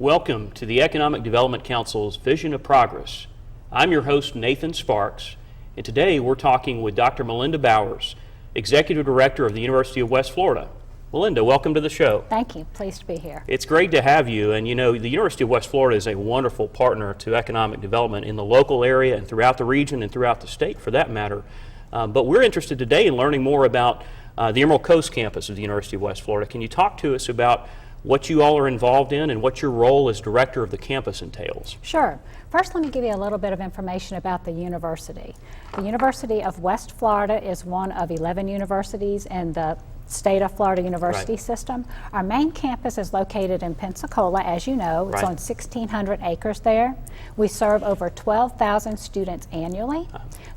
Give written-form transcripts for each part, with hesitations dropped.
welcome to the Economic Development Council's Vision of Progress. I'm your host, Nathan Sparks, and today we're talking with Dr. Melinda Bowers, Executive Director of the University of West Florida. Melinda, welcome to the show. Thank you. Pleased to be here. It's great to have you, and you know, the University of West Florida is a wonderful partner to economic development in the local area and throughout the region and throughout the state for that matter. But we're interested today in learning more about the Emerald Coast Campus of the University of West Florida. Can you talk to us about what you all are involved in and what your role as director of the campus entails? Sure. First, let me give you a little bit of information about the university. The University of West Florida is one of 11 universities in the state of Florida university system. Our main campus is located in Pensacola, as you know. It's on 1,600 acres there. We serve over 12,000 students annually.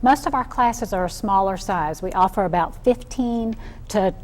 Most of our classes are a smaller size. We offer about 15 to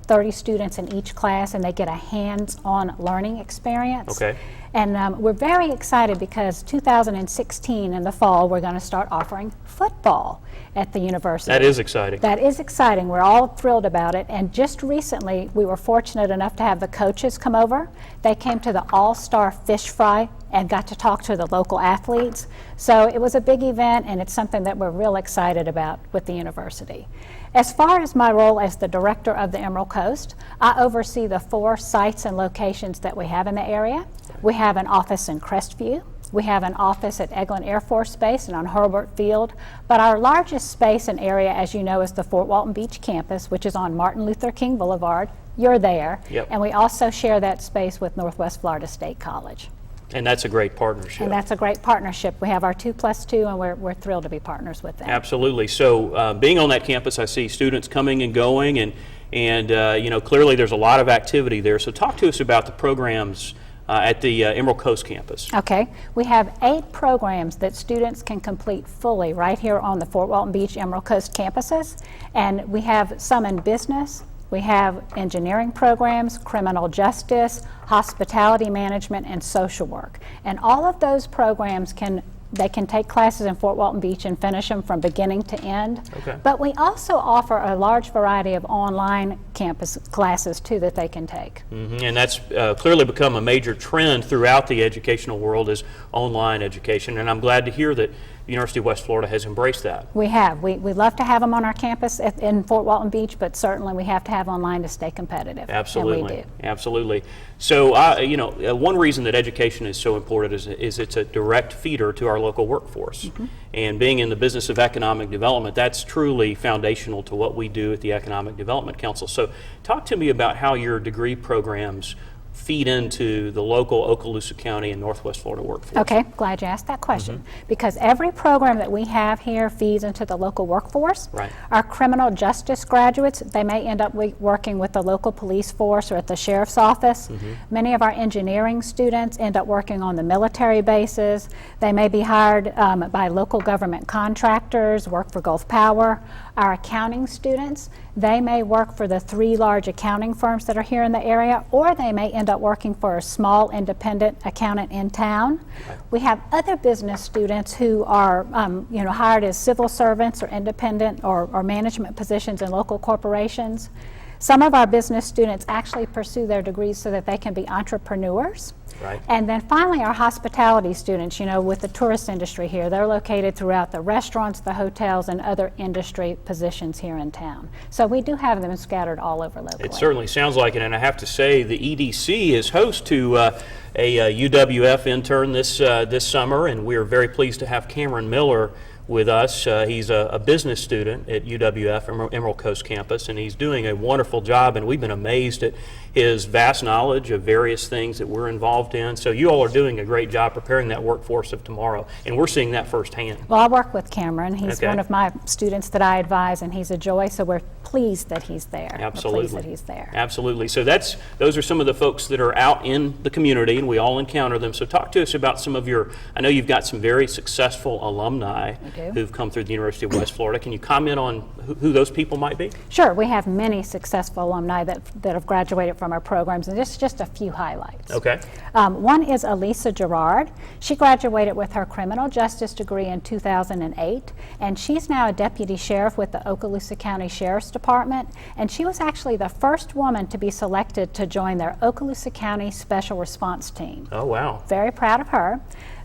30 students in each class, and they get a hands-on learning experience. Okay. And we're very excited because 2016 in the fall, we're going to start offering football at the university. That is exciting. That is exciting. We're all thrilled about it. And just recently, we were fortunate enough to have the coaches come over. They came to the All-Star Fish Fry and got to talk to the local athletes. So it was a big event, and it's something that we're real excited about with the university. As far as my role as the director of the Emerald Coast, I oversee the 4 sites and locations that we have in the area. We have an office in Crestview. We have an office at Eglin Air Force Base and on Herbert Field. But our largest space and area, as you know, is the Fort Walton Beach campus, which is on Martin Luther King Boulevard. You're there. Yep. And we also share that space with Northwest Florida State College. And that's a great partnership. And that's a great partnership. We have our 2+2, and we're thrilled to be partners with them. Absolutely. So being on that campus, I see students coming and going, and you know, clearly there's a lot of activity there. So talk to us about the programs at the Emerald Coast campus. Okay. We have 8 programs that students can complete fully right here on the Fort Walton Beach Emerald Coast campuses. And we have some in business. We have engineering programs, criminal justice, hospitality management, and social work. And all of those programs can take classes in Fort Walton Beach and finish them from beginning to end. Okay. But we also offer a large variety of online campus classes too that they can take. Mm-hmm. And that's clearly become a major trend throughout the educational world is online education. And I'm glad to hear that the University of West Florida has embraced that. We have. We love to have them on our campus in Fort Walton Beach, but certainly we have to have online to stay competitive. Absolutely. And we do. Absolutely. So, you know, one reason that education is so important is it's a direct feeder to our local workforce. Mm-hmm. And being in the business of economic development, that's truly foundational to what we do at the Economic Development Council. So talk to me about how your degree programs feed into the local Okaloosa County and Northwest Florida workforce. Okay, glad you asked that question. Because every program that we have here feeds into the local workforce. Right. Our criminal justice graduates, they may end up working with the local police force or at the sheriff's office. Many of our engineering students end up working on the military bases. They may be hired by local government contractors, work for Gulf Power. Our accounting students, they may work for the 3 large accounting firms that are here in the area, or they may end up working for a small independent accountant in town. Right. We have other business students who are hired as civil servants or independent or management positions in local corporations. Some of our business students actually pursue their degrees so that they can be entrepreneurs. Right. And then finally, our hospitality students, you know, with the tourist industry here, they're located throughout the restaurants, the hotels, and other industry positions here in town. So we do have them scattered all over locally. It certainly sounds like it, and I have to say the EDC is host to a UWF intern this summer, and we are very pleased to have Cameron Miller with us. He's a business student at UWF Emerald Coast Campus, and he's doing a wonderful job, and we've been amazed at his vast knowledge of various things that we're involved in. So you all are doing a great job preparing that workforce of tomorrow, and we're seeing that firsthand. Well, I work with Cameron. He's Okay. one of my students that I advise, and he's a joy, so we're pleased that he's there. Absolutely. We're pleased that he's there. Absolutely. So those are some of the folks that are out in the community, and we all encounter them. So talk to us about some of I know you've got some very successful alumni who've come through the University of West Florida. Can you comment on who those people might be? Sure. We have many successful alumni that have graduated from from our programs, and this is just a few highlights. Okay. One is Elisa Gerard. She graduated with her criminal justice degree in 2008, and she's now a deputy sheriff with the Okaloosa County Sheriff's Department, and she was actually the first woman to be selected to join their Okaloosa County Special Response Team. Oh, wow. Very proud of her.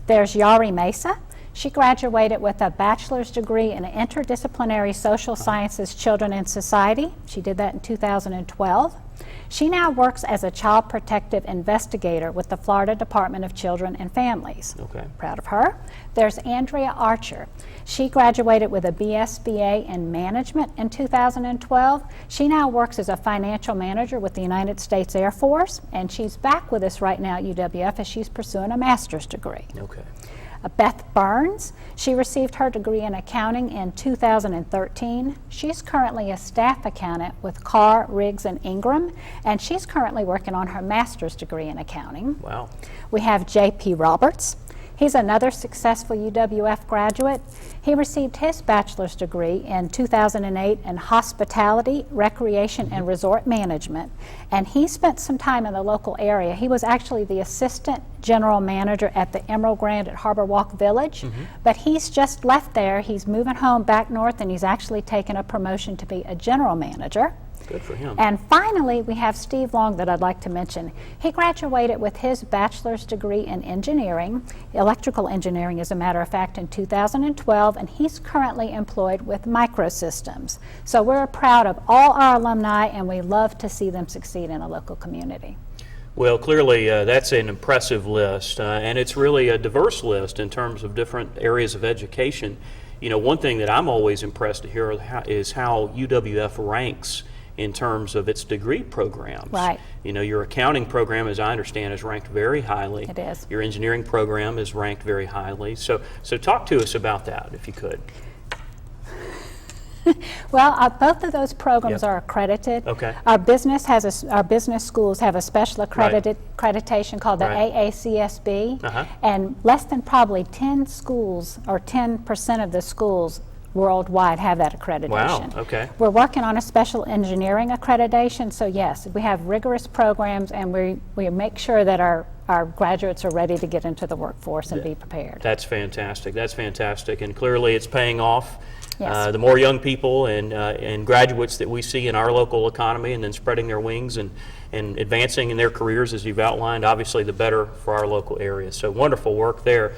There's Yari Mesa. She graduated with a bachelor's degree in interdisciplinary social sciences, children and society. She did that in 2012. She now works as a child protective investigator with the Florida Department of Children and Families. Okay. Proud of her. There's Andrea Archer. She graduated with a BSBA in management in 2012. She now works as a financial manager with the United States Air Force, and she's back with us right now at UWF as she's pursuing a master's degree. Okay. Beth Burns, she received her degree in accounting in 2013. She's currently a staff accountant with Carr, Riggs, and Ingram, and she's currently working on her master's degree in accounting. Wow. We have J.P. Roberts. He's another successful UWF graduate. He received his bachelor's degree in 2008 in hospitality, recreation, and resort management, and he spent some time in the local area. He was actually the assistant general manager at the Emerald Grand at Harbor Walk Village, but he's just left there. He's moving home back north, and he's actually taken a promotion to be a general manager. Good for him. And finally, we have Steve Long that I'd like to mention. He graduated with his bachelor's degree in engineering, electrical engineering as a matter of fact, in 2012, and he's currently employed with Microsystems. So we're proud of all our alumni, and we love to see them succeed in a local community. Well, clearly that's an impressive list, and it's really a diverse list in terms of different areas of education. You know, one thing that I'm always impressed to hear is how UWF ranks in terms of its degree programs. Right. You know, your accounting program, as I understand, is ranked very highly. It is. Your engineering program is ranked very highly. So talk to us about that, if you could. Well, both of those programs Yep. are accredited. Okay. Our business schools have a special accreditation called the Right. AACSB, Uh-huh. and less than probably 10 schools or 10% of the schools worldwide have that accreditation. Wow, okay. We're working on a special engineering accreditation, so yes, we have rigorous programs, and we make sure that our graduates are ready to get into the workforce and be prepared. That's fantastic. That's fantastic. And clearly it's paying off. Yes. The more young people and graduates that we see in our local economy and then spreading their wings and advancing in their careers, as you've outlined, obviously the better for our local area. So wonderful work there.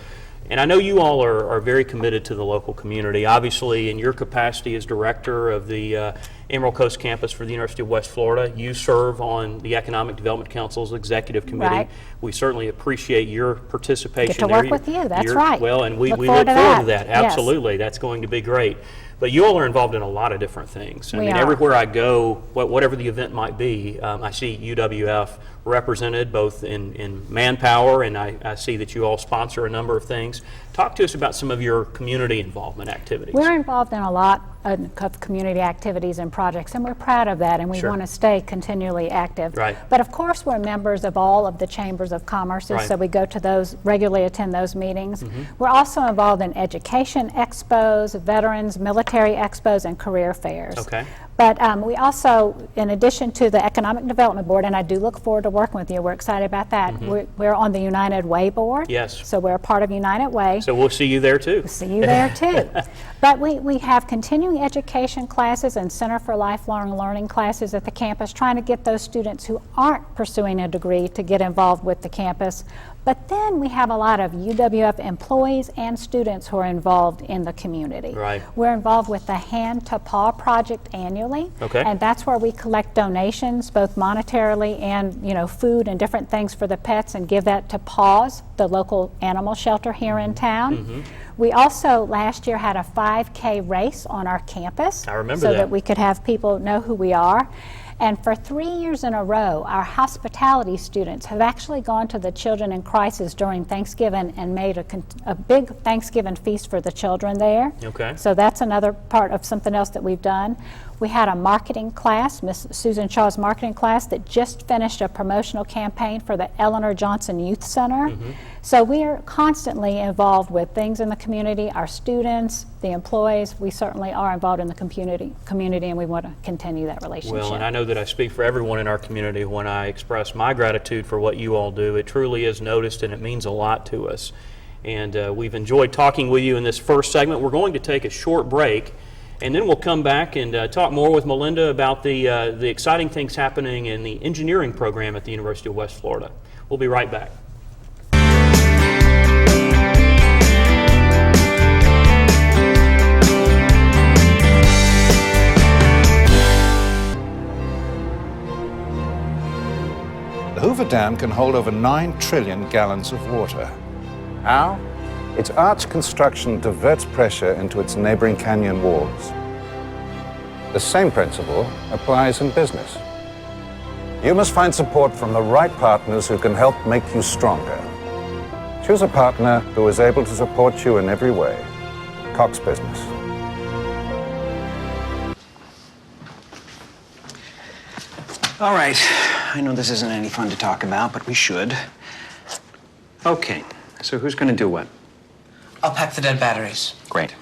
And I know you all are very committed to the local community. Obviously, in your capacity as director of the Emerald Coast Campus for the University of West Florida, you serve on the Economic Development Council's Executive Committee. Right. We certainly appreciate your participation Get to there. work with you, that's You're- right. Well, and we Look look forward forward to to that. that. Yes. Absolutely. That's going to be great. But you all are involved in a lot of different things. I We mean, are. everywhere I go, whatever the event might be, I see UWF represented both in manpower, and I see that you all sponsor a number of things. Talk to us about some of your community involvement activities. We're involved in a lot of community activities and projects, and we're proud of that, and we Sure. want to stay continually active. Right. But of course, we're members of all of the chambers of commerce, Right. so we go to those, regularly attend those meetings. We're also involved in education expos, veterans, military expos, and career fairs. Okay. But we also, in addition to the Economic Development Board, and I do look forward to working with you, we're excited about that. We're on the United Way Board. Yes. So we're a part of United Way. So we'll see you there too. See you there too. But we have continuing education classes and Center for Lifelong Learning classes at the campus, trying to get those students who aren't pursuing a degree to get involved with the campus. But then we have a lot of UWF employees and students who are involved in the community. Right. We're involved with the Hand to Paw project annually. Okay. And that's where we collect donations, both monetarily and, food and different things for the pets, and give that to Paws, the local animal shelter here in town. We also last year had a 5K race on our campus. I remember so that. that we could have people know who we are. And for 3 years in a row, our hospitality students have actually gone to the Children in Crisis during Thanksgiving and made a big Thanksgiving feast for the children there. Okay. So that's another part of something else that we've done. We had a marketing class, Miss Susan Shaw's marketing class, that just finished a promotional campaign for the Eleanor Johnson Youth Center. So we are constantly involved with things in the community, our students, the employees. We certainly are involved in the community, and we want to continue that relationship. Well, and I know that I speak for everyone in our community when I express my gratitude for what you all do. It truly is noticed, and it means a lot to us. And we've enjoyed talking with you in this first segment. We're going to take a short break, and then we'll come back and talk more with Melinda about the exciting things happening in the engineering program at the University of West Florida. We'll be right back. The Hoover Dam can hold over 9 trillion gallons of water. How? Its arch construction diverts pressure into its neighboring canyon walls. The same principle applies in business. You must find support from the right partners who can help make you stronger. Choose a partner who is able to support you in every way. Cox Business. All right, I know this isn't any fun to talk about, but we should. Okay, so who's gonna do what? I'll pack the dead batteries. Great.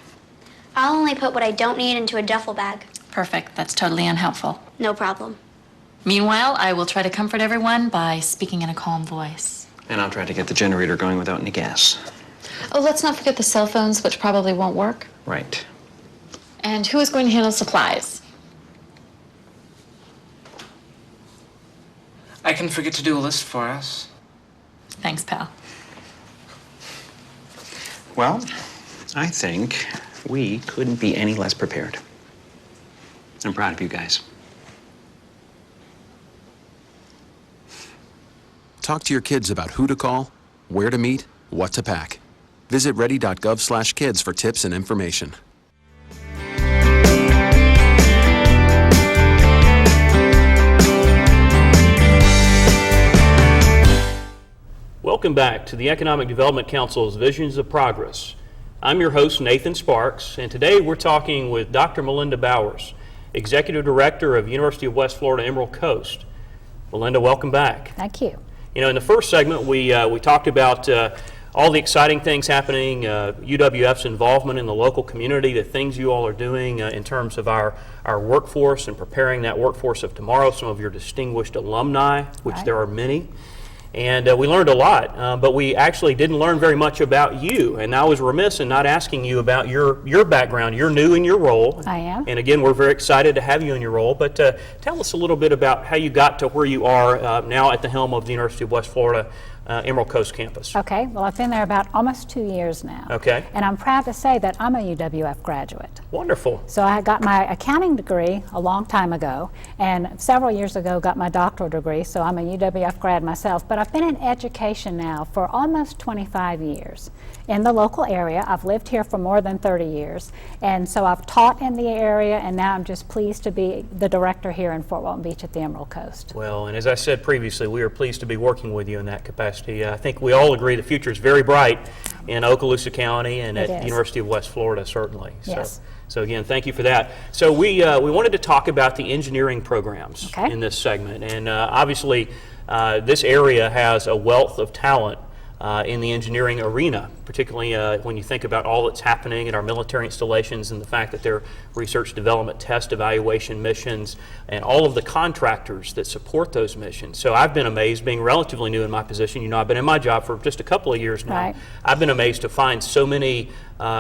I'll only put what I don't need into a duffel bag. Perfect. That's totally unhelpful. No problem. Meanwhile, I will try to comfort everyone by speaking in a calm voice. And I'll try to get the generator going without any gas. Oh, let's not forget the cell phones, which probably won't work. Right. And who is going to handle supplies? I can forget to do a list for us. Thanks, pal. Well, I think we couldn't be any less prepared. I'm proud of you guys. Talk to your kids about who to call, where to meet, what to pack. Visit ready.gov/kids for tips and information. Welcome back to the Economic Development Council's Visions of Progress. I'm your host, Nathan Sparks, and today we're talking with Dr. Melinda Bowers, Executive Director of University of West Florida Emerald Coast. Melinda, welcome back. Thank you. You know, in the first segment, we talked about all the exciting things happening, UWF's involvement in the local community, the things you all are doing in terms of our workforce and preparing that workforce of tomorrow, some of your distinguished alumni, which Right. there are many. And we learned a lot, but we actually didn't learn very much about you. And I was remiss in not asking you about your background. You're new in your role. I am. And again, we're very excited to have you in your role. But tell us a little bit about how you got to where you are now at the helm of the University of West Florida Emerald Coast Campus. Okay, well, I've been there about almost 2 years now. Okay. And I'm proud to say that I'm a UWF graduate. Wonderful. So I got my accounting degree a long time ago, and several years ago got my doctoral degree, so I'm a UWF grad myself. But I've been in education now for almost 25 years in the local area. I've lived here for more than 30 years, and so I've taught in the area, and now I'm just pleased to be the director here in Fort Walton Beach at the Emerald Coast. Well, and as I said previously, we are pleased to be working with you in that capacity. I think we all agree the future is very bright in Okaloosa County and It at is. University of West Florida, certainly. Yes. So again, thank you for that. So we wanted to talk about the engineering programs Okay. in this segment. And obviously, this area has a wealth of talent in the engineering arena, particularly when you think about all that's happening at our military installations and the fact that they're research, development, test, evaluation missions, and all of the contractors that support those missions. So I've been amazed, being relatively new in my position. You know, I've been in my job for just a couple of years now. Right. I've been amazed to find so many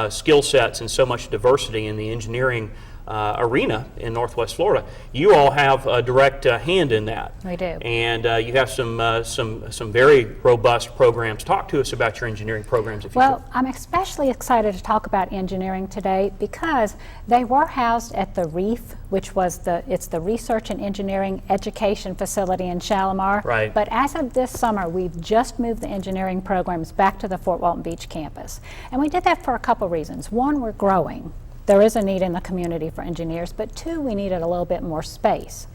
skill sets and so much diversity in the engineering arena in Northwest Florida. You all have a direct hand in that. We do. And you have some very robust programs. Talk to us about your engineering programs, if you Well, could. I'm especially excited to talk about engineering today because they were housed at the REEF, which was it's the Research and Engineering Education Facility in Shalimar. Right. But as of this summer, we've just moved the engineering programs back to the Fort Walton Beach campus. And we did that for a couple reasons. One, we're growing. There is a need in the community for engineers, but two, we needed a little bit more space.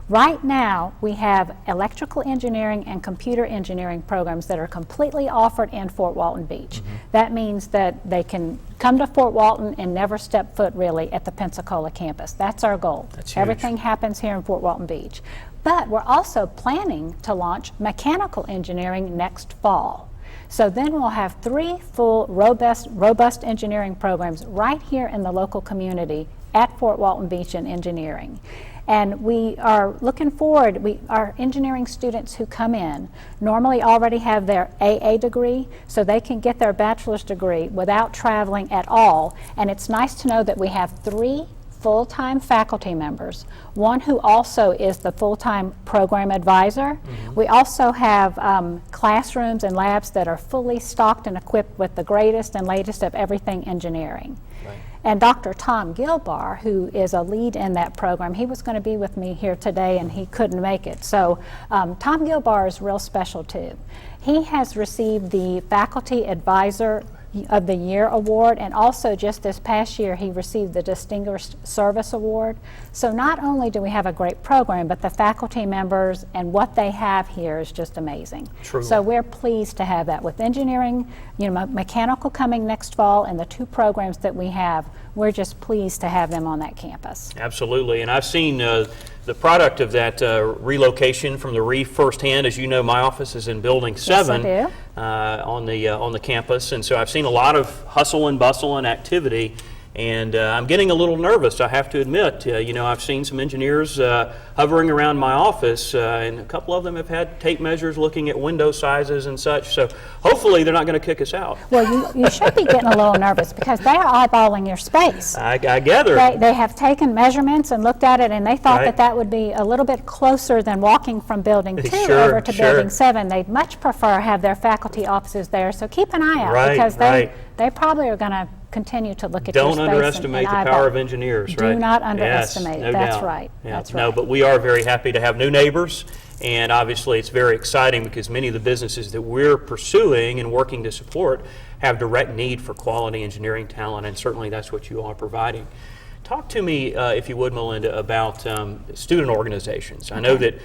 Right now, we have electrical engineering and computer engineering programs that are completely offered in Fort Walton Beach. That means that they can come to Fort Walton and never step foot really at the Pensacola campus. That's our goal. That's huge. Everything happens here in Fort Walton Beach. But we're also planning to launch mechanical engineering next fall. So then we'll have 3 full robust engineering programs right here in the local community at Fort Walton Beach in engineering. And we are looking forward, our engineering students who come in normally already have their AA degree, so they can get their bachelor's degree without traveling at all. And it's nice to know that we have 3 full-time faculty members, one who also is the full-time program advisor. We also have classrooms and labs that are fully stocked and equipped with the greatest and latest of everything engineering. And Dr. Tom Gilbar, who is a lead in that program, he was going to be with me here today and he couldn't make it. So Tom Gilbar is real special too. He has received the Faculty Advisor of the Year award, and also just this past year he received the Distinguished Service Award. So not only do we have a great program, but the faculty members and what they have here is just amazing. Truly. So we're pleased to have that. With engineering, mechanical coming next fall, and the 2 programs that we have, we're just pleased to have them on that campus. Absolutely, and I've seen the product of that relocation from the Reef firsthand. As you know, my office is in Building 7 Yes, on the campus, and so I've seen a lot of hustle and bustle and activity. And I'm getting a little nervous, I have to admit. I've seen some engineers hovering around my office, and a couple of them have had tape measures looking at window sizes and such. So hopefully they're not going to kick us out. Well, you should be getting a little nervous because they are eyeballing your space. I gather. They have taken measurements and looked at it, and they thought Right. that would be a little bit closer than walking from Building 2 Sure, over to sure. Building 7. They'd much prefer have their faculty offices there, so keep an eye out Right, because right. they probably are going to continue to look at your Don't space underestimate the and power eyeball. of engineers, Do right? not Yes, underestimate no it. That's doubt. right. Yeah. That's No, right. but we are very happy to have new neighbors, and obviously it's very exciting because many of the businesses that we're pursuing and working to support have direct need for quality engineering talent, and certainly that's what you all are providing. Talk to me, if you would, Melinda, about student organizations. I know that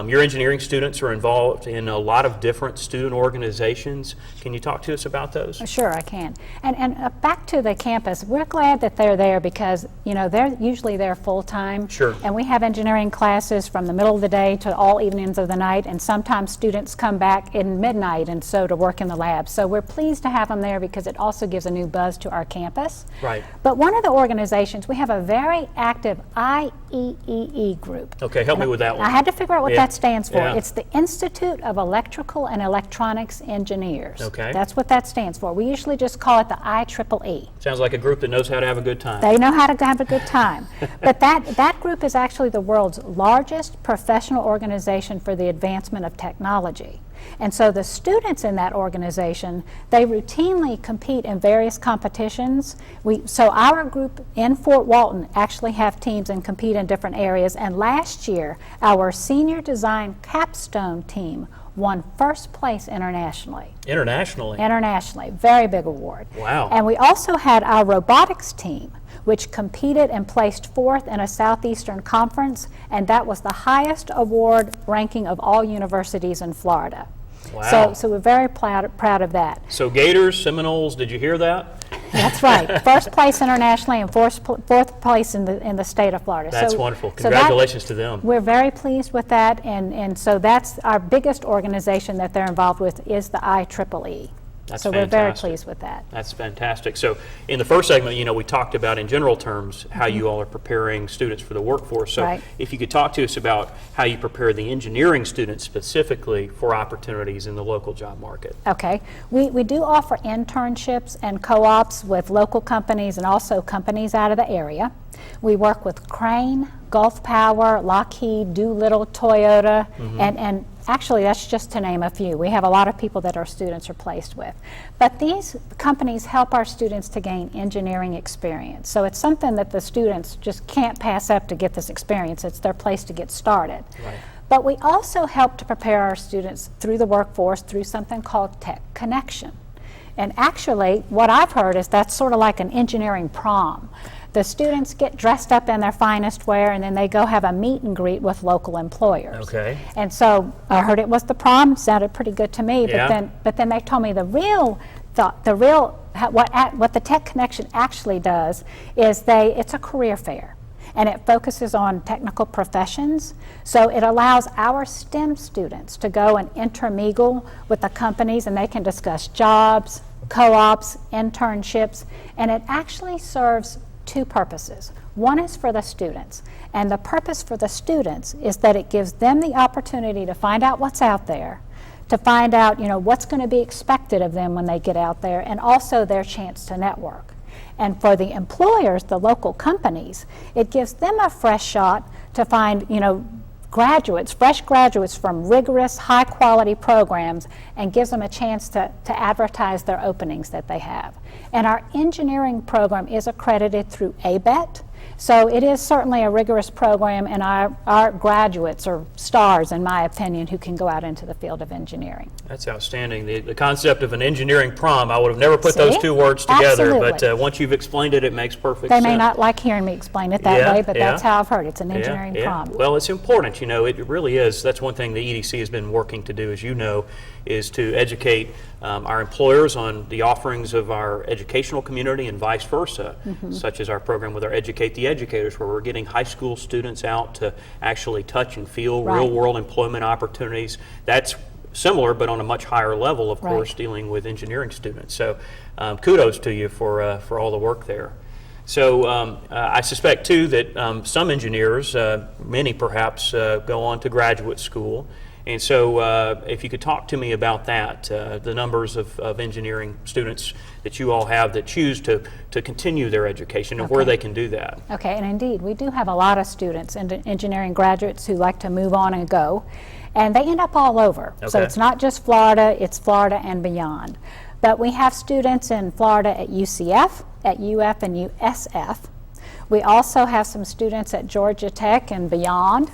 your engineering students are involved in a lot of different student organizations. Can you talk to us about those? Sure, I can. And back to the campus, we're glad that they're there because, they're usually there full-time. Sure. And we have engineering classes from the middle of the day to all evenings of the night, and sometimes students come back in midnight and so to work in the lab. So we're pleased to have them there because it also gives a new buzz to our campus. Right. But one of the organizations, we have a very active IEEE group. Okay, help me with that one. I had to figure out what Yeah. that stands for. Yeah. It's the Institute of Electrical and Electronics Engineers. Okay. That's what that stands for. We usually just call it the IEEE. Sounds like a group that knows how to have a good time. They know how to have a good time. But that group is actually the world's largest professional organization for the advancement of technology. And so the students in that organization, they routinely compete in various competitions. So our group in Fort Walton actually have teams and compete in different areas. And last year, our senior design capstone team won first place internationally. Internationally? Internationally. Very big award. Wow. And we also had our robotics team, which competed and placed 4th in a Southeastern Conference, and that was the highest award ranking of all universities in Florida. Wow. So we're very proud of that. So Gators, Seminoles, did you hear that? That's right. First place internationally and fourth place in the state of Florida. That's So- wonderful. so that- Congratulations to them. We're very pleased with that, and so that's our biggest organization that they're involved with is the IEEE. That's so we're very fantastic. pleased with that. That's fantastic. So in the first segment, we talked about in general terms how you all are preparing students for the workforce. So Right. if you could talk to us about how you prepare the engineering students specifically for opportunities in the local job market. Okay. We do offer internships and co-ops with local companies and also companies out of the area. We work with Crane, Gulf Power, Lockheed, Doolittle, Toyota, and actually that's just to name a few. We have a lot of people that our students are placed with. But these companies help our students to gain engineering experience. So it's something that the students just can't pass up to get this experience. It's their place to get started. Right. But we also help to prepare our students through the workforce through something called Tech Connection. And actually, what I've heard is that's sort of like an engineering prom. The students get dressed up in their finest wear, and then they go have a meet and greet with local employers. Okay. And so I heard it was the prom. Sounded pretty good to me. Yeah. But then they told me what the Tech Connection actually does is it's a career fair, and it focuses on technical professions. So it allows our STEM students to go and intermingle with the companies, and they can discuss jobs, co-ops, internships, and it actually serves two purposes. One is for the students, and the purpose for the students is that it gives them the opportunity to find out what's out there, to find out, what's going to be expected of them when they get out there, and also their chance to network. And for the employers, the local companies, it gives them a fresh shot to find, fresh graduates from rigorous, high-quality programs, and gives them a chance to advertise their openings that they have. And our engineering program is accredited through ABET, so it is certainly a rigorous program, and our graduates are stars, in my opinion, who can go out into the field of engineering. That's outstanding. The concept of an engineering prom, I would have never put those two words together, Absolutely. but once you've explained it, it makes perfect sense. They may not like hearing me explain it that way, but that's how I've heard it. It's an engineering prom. Well, it's important, it really is. That's one thing the EDC has been working to do, as you know, is to educate our employers on the offerings of our educational community and vice versa, such as our program with our Educate the Educators, where we're getting high school students out to actually touch and feel real-world employment opportunities. That's similar, but on a much higher level, of course, dealing with engineering students. So kudos to you for all the work there. So I suspect, too, that some engineers, many perhaps, go on to graduate school. And so if you could talk to me about that, the numbers of engineering students that you all have that choose to continue their education and where they can do that. Okay, and indeed, we do have a lot of students, engineering graduates, who like to move on and go, and they end up all over. So it's not just Florida, it's Florida and beyond. But we have students in Florida at UCF, at UF and USF. We also have some students at Georgia Tech and beyond.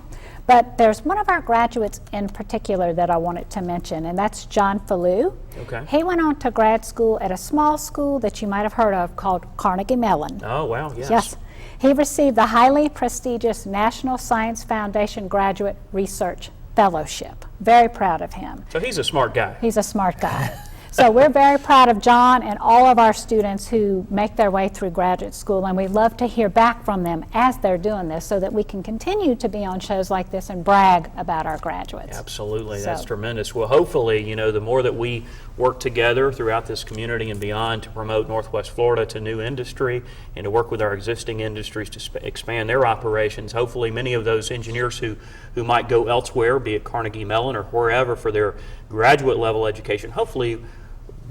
But there's one of our graduates in particular that I wanted to mention, and that's John Fallu. Okay. He went on to grad school at a small school that you might have heard of called Carnegie Mellon. Oh, wow, yes. Yes. He received the highly prestigious National Science Foundation Graduate Research Fellowship. Very proud of him. So he's a smart guy. He's a smart guy. So we're very proud of John and all of our students who make their way through graduate school, and we love to hear back from them as they're doing this so that we can continue to be on shows like this and brag about our graduates. Absolutely, that's tremendous. Well, hopefully, the more that we work together throughout this community and beyond to promote Northwest Florida to new industry and to work with our existing industries to expand their operations, hopefully many of those engineers who might go elsewhere, be it Carnegie Mellon or wherever for their graduate level education, hopefully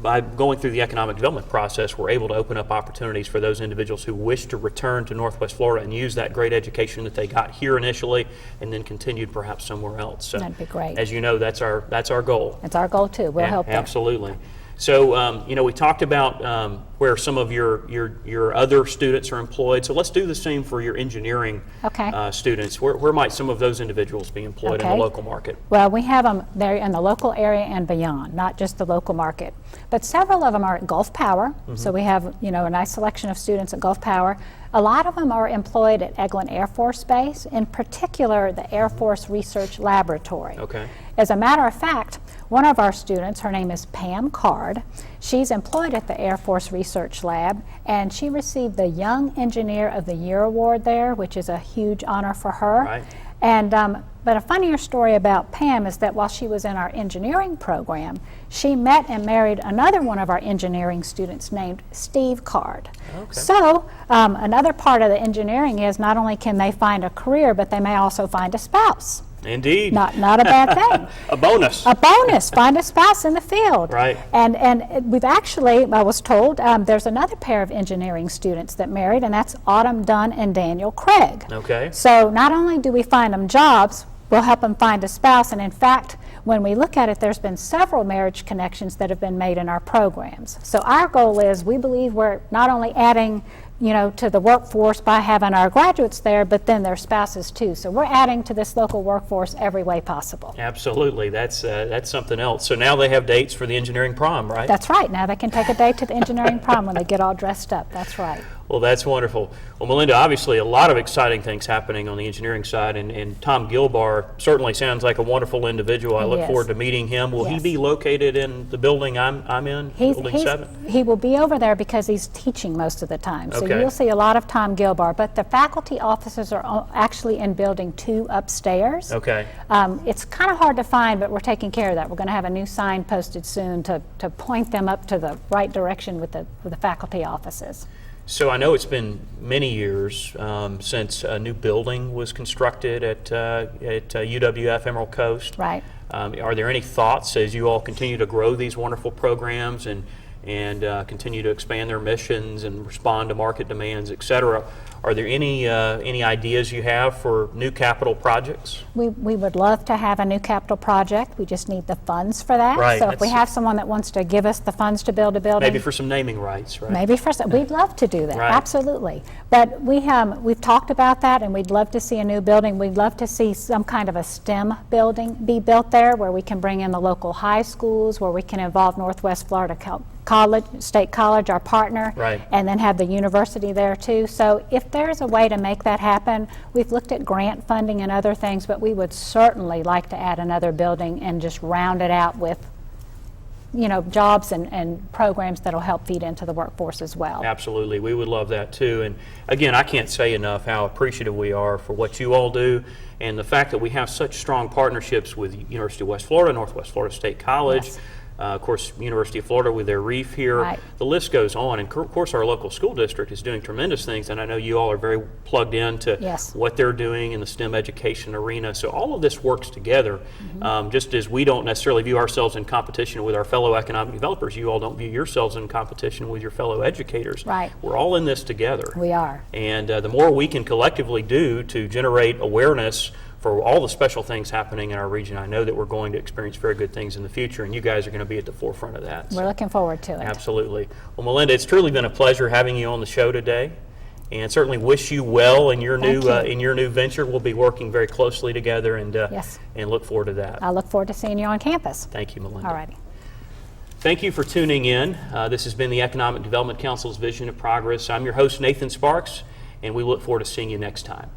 by going through the economic development process, we're able to open up opportunities for those individuals who wish to return to Northwest Florida and use that great education that they got here initially and then continued perhaps somewhere else. So, that'd be great. As you know, that's our goal. It's our goal too. We'll help them. Absolutely. So, we talked about where some of your other students are employed. So let's do the same for your engineering students. Where might some of those individuals be employed in the local market? Well, we have them there in the local area and beyond, not just the local market. But several of them are at Gulf Power. So we have, a nice selection of students at Gulf Power. A lot of them are employed at Eglin Air Force Base, in particular the Air Force Research Laboratory. Okay. As a matter of fact, one of our students, her name is Pam Card, she's employed at the Air Force Research Lab, and she received the Young Engineer of the Year award there, which is a huge honor for her. Right. And but a funnier story about Pam is that while she was in our engineering program, she met and married another one of our engineering students named Steve Card. Okay. So another part of the engineering is not only can they find a career, but they may also find a spouse. Indeed. Not a bad thing. A bonus. A bonus. Find a spouse in the field. Right. And we've actually, I was told, there's another pair of engineering students that married, and that's Autumn Dunn and Daniel Craig. Okay. So not only do we find them jobs, we'll help them find a spouse, and in fact, when we look at it, there's been several marriage connections that have been made in our programs. So our goal is, we believe we're not only adding to the workforce by having our graduates there, but then their spouses too. So we're adding to this local workforce every way possible. Absolutely. That's something else. So now they have dates for the engineering prom, right? That's right. Now they can take a day to the engineering prom when they get all dressed up. That's right. Well, that's wonderful. Well, Melinda, obviously a lot of exciting things happening on the engineering side, and Tom Gilbar certainly sounds like a wonderful individual. I look Yes. forward to meeting him. Will he Yes. be located in the building I'm in, Building 7? He will be over there because he's teaching most of the time. So Okay. you'll see a lot of Tom Gilbar, but the faculty offices are actually in Building 2 upstairs. Okay. It's kind of hard to find, but we're taking care of that. We're going to have a new sign posted soon to point them up to the right direction with the faculty offices. So I know it's been many years since a new building was constructed at UWF Emerald Coast. Right. Are there any thoughts as you all continue to grow these wonderful programs and continue to expand their missions and respond to market demands, et cetera? Are there any ideas you have for new capital projects? We would love to have a new capital project. We just need the funds for that. Right, So if we that's- have someone that wants to give us the funds to build a building. Maybe for some naming rights, right? Maybe for some, we'd love to do that, Right. absolutely. But we've talked about that, and we'd love to see a new building. We'd love to see some kind of a STEM building be built there, where we can bring in the local high schools, where we can involve Northwest Florida State College, our partner, Right. and then have the university there too. So if there's a way to make that happen, we've looked at grant funding and other things, but we would certainly like to add another building and just round it out with jobs and programs that'll help feed into the workforce as well. Absolutely. We would love that too. And again, I can't say enough how appreciative we are for what you all do and the fact that we have such strong partnerships with University of West Florida, Northwest Florida State College, Yes. Of course, University of Florida with their reef here. Right. The list goes on. And of course, our local school district is doing tremendous things. And I know you all are very plugged into Yes. what they're doing in the STEM education arena. So all of this works together. Just as we don't necessarily view ourselves in competition with our fellow economic developers, you all don't view yourselves in competition with your fellow educators. Right. We're all in this together. We are. And the more we can collectively do to generate awareness for all the special things happening in our region, I know that we're going to experience very good things in the future, and you guys are going to be at the forefront of that. We're looking forward to it. Absolutely. Well, Melinda, it's truly been a pleasure having you on the show today, and certainly wish you well in your Thank you. new venture. We'll be working very closely together, and Yes. and look forward to that. I look forward to seeing you on campus. Thank you, Melinda. All righty. Thank you for tuning in. This has been the Economic Development Council's Vision of Progress. I'm your host, Nathan Sparks, and we look forward to seeing you next time.